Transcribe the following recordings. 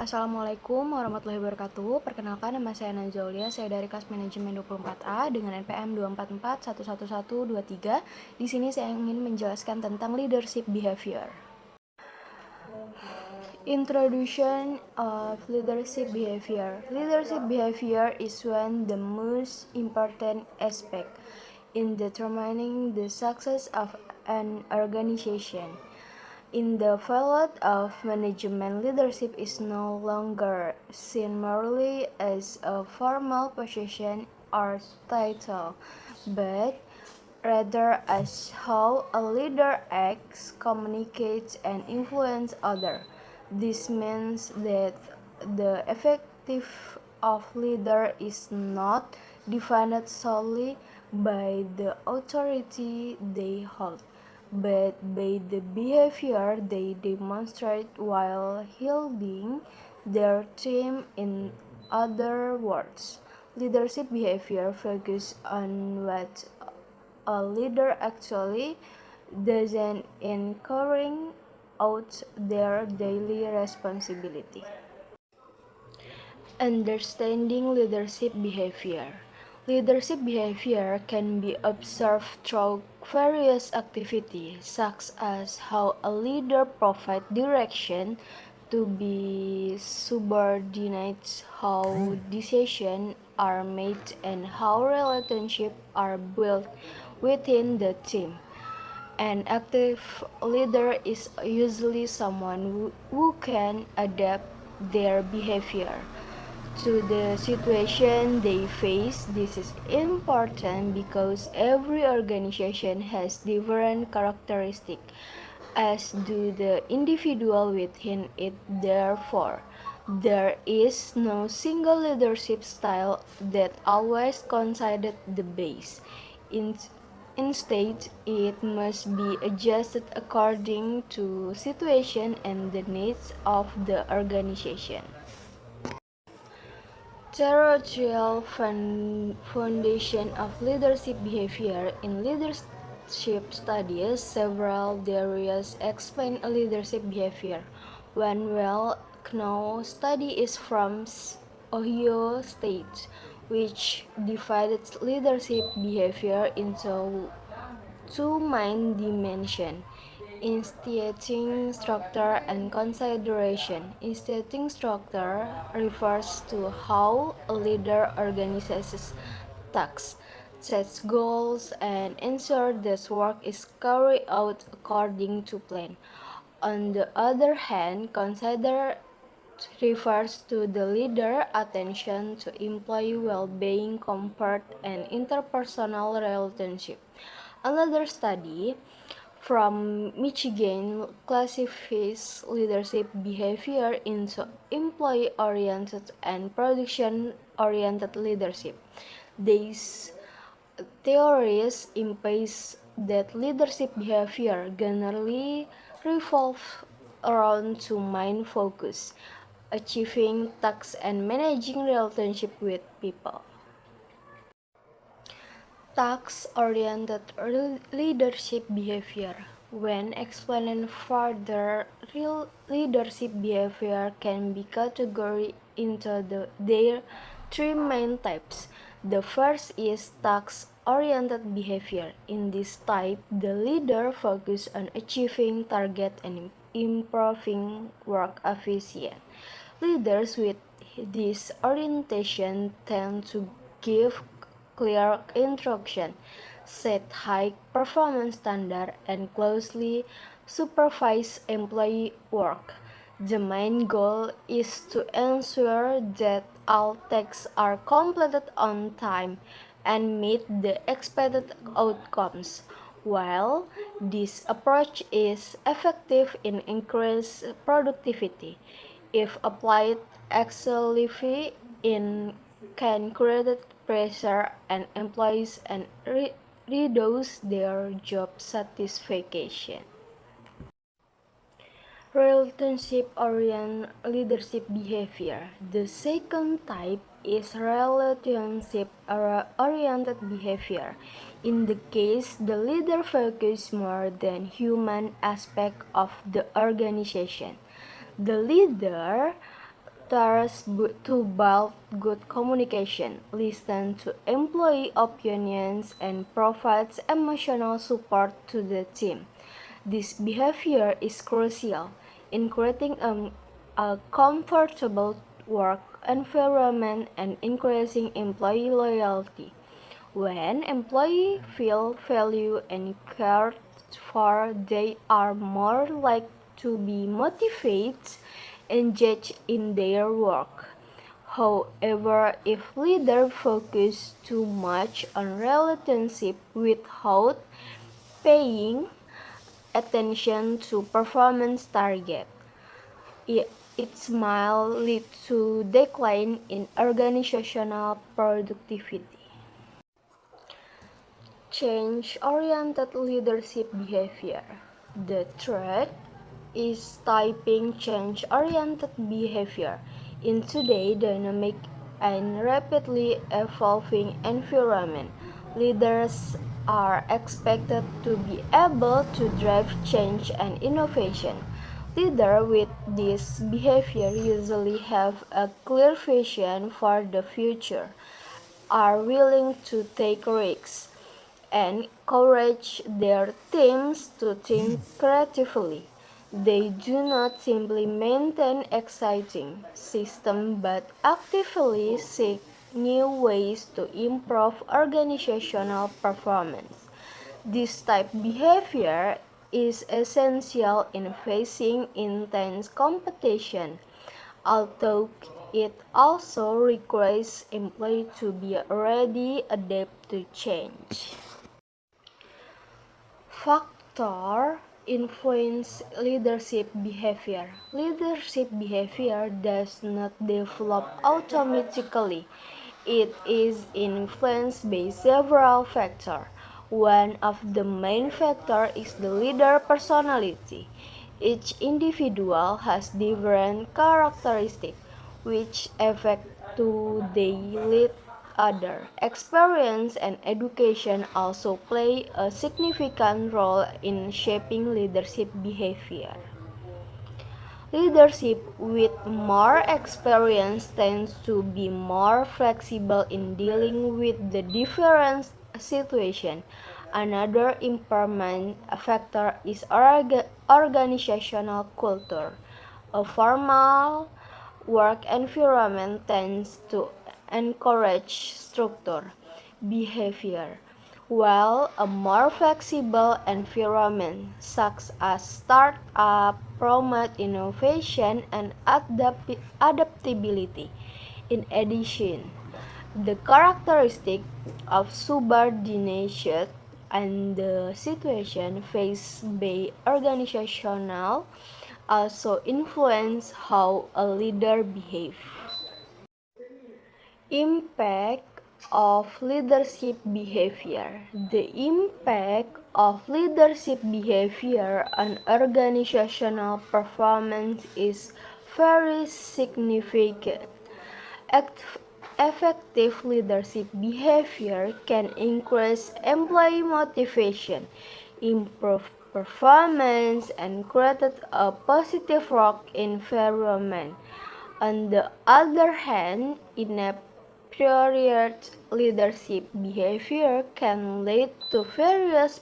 Assalamualaikum warahmatullahi wabarakatuh. Perkenalkan, nama saya Nazaulia. Saya dari kelas manajemen 24A dengan NPM 244111123. Di sini saya ingin menjelaskan tentang leadership behavior. Introduction of leadership behavior. Leadership behavior is one the most important aspect in determining the success of an organization. In the field of management, leadership is no longer seen merely as a formal position or title, but rather as how a leader acts, communicates, and influences others. This means that the effective of leader is not defined solely by the authority they hold, but by the behavior they demonstrate while holding their team. In other words, leadership behavior focuses on what a leader actually does in carrying out their daily responsibility. Understanding leadership behavior. Leadership behavior can be observed through various activities, such as how a leader provides direction to be subordinates, how decisions are made, and how relationships are built within the team. An active leader is usually someone who can adapt their behavior to the situation they face. This is important because every organization has different characteristics, as do the individual within it. Therefore, there is no single leadership style that always considered the base. Instead, it must be adjusted according to situation and the needs of the organization. Theoretical foundation of leadership behavior. In leadership studies, several theories explain leadership behavior. One well-known study is from Ohio State, which divided leadership behavior into two main dimensions: instigating structure and consideration. Instigating structure refers to how a leader organizes tasks, sets goals, and ensures that work is carried out according to plan. On the other hand, consider refers to the leader's attention to employee well-being, comfort, and interpersonal relationship. Another study from Michigan classifies leadership behavior into employee-oriented and production-oriented leadership. These theories implies that leadership behavior generally revolves around two main focus: achieving tasks and managing relationship with people. Task-oriented leadership behavior. When explained further, real leadership behavior can be categorized into their three main types. The first is task-oriented behavior. In this type, the leader focuses on achieving target and improving work efficiency. Leaders with this orientation tend to give clear instruction, set high performance standards, and closely supervise employee work. The main goal is to ensure that all tasks are completed on time and meet the expected outcomes. While this approach is effective in increasing productivity, if applied excessively, it can create pressure on employees and reduce their job satisfaction. Relationship-oriented leadership behavior. The second type is relationship-oriented behavior. In the case, the leader focuses more than human aspect of the organization. The leader to build good communication, listen to employee opinions, and provides emotional support to the team. This behavior is crucial in creating a comfortable work environment and increasing employee loyalty. When employees feel valued and cared for, they are more likely to be motivated, engaged in their work. However, if leaders focus too much on relationship without paying attention to performance target, it might lead to decline in organizational productivity. Change-oriented leadership behavior. The threat is typing change-oriented behavior in today's dynamic and rapidly evolving environment. Leaders are expected to be able to drive change and innovation. Leaders with this behavior usually have a clear vision for the future, are willing to take risks, and encourage their teams to think creatively. They do not simply maintain existing systems but actively seek new ways to improve organizational performance. This type of behavior is essential in facing intense competition, although it also requires employees to be ready to adapt to change. Factor influence leadership behavior. Leadership behavior does not develop automatically. It is influenced by several factors. One of the main factors is the leader personality. Each individual has different characteristics which affect to they lead other. Experience and education also play a significant role in shaping leadership behavior. Leadership with more experience tends to be more flexible in dealing with the different situations. Another important factor is organizational culture. A formal work environment tends to encourage structure behavior, while a more flexible environment, such as startup, promote innovation and adaptability. In addition, the characteristic of subordination and the situation faced by organizational also influence how a leader behaves. Impact of leadership behavior. The impact of leadership behavior on organizational performance is very significant. Effective leadership behavior can increase employee motivation, improve performance, and create a positive work environment. On the other hand, inappropriate leadership behavior can lead to various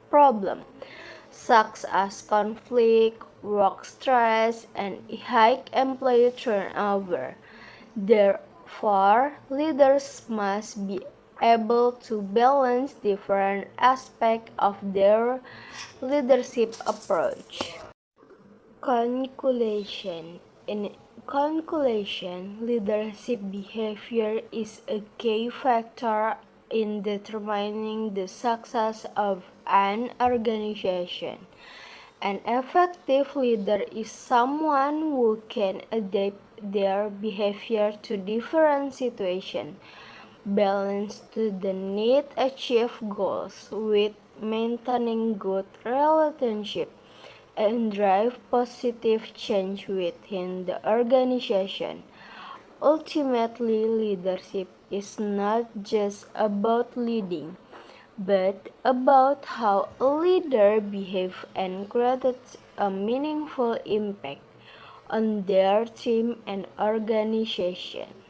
problems, such as conflict, work stress, and high employee turnover. Therefore, leaders must be able to balance different aspects of their leadership approach. Conclusion. In conclusion, leadership behavior is a key factor in determining the success of an organization. An effective leader is someone who can adapt their behavior to different situations, balance the need to achieve goals with maintaining good relationships, and drive positive change within the organization. Ultimately, leadership is not just about leading, but about how a leader behaves and creates a meaningful impact. on their team and organization.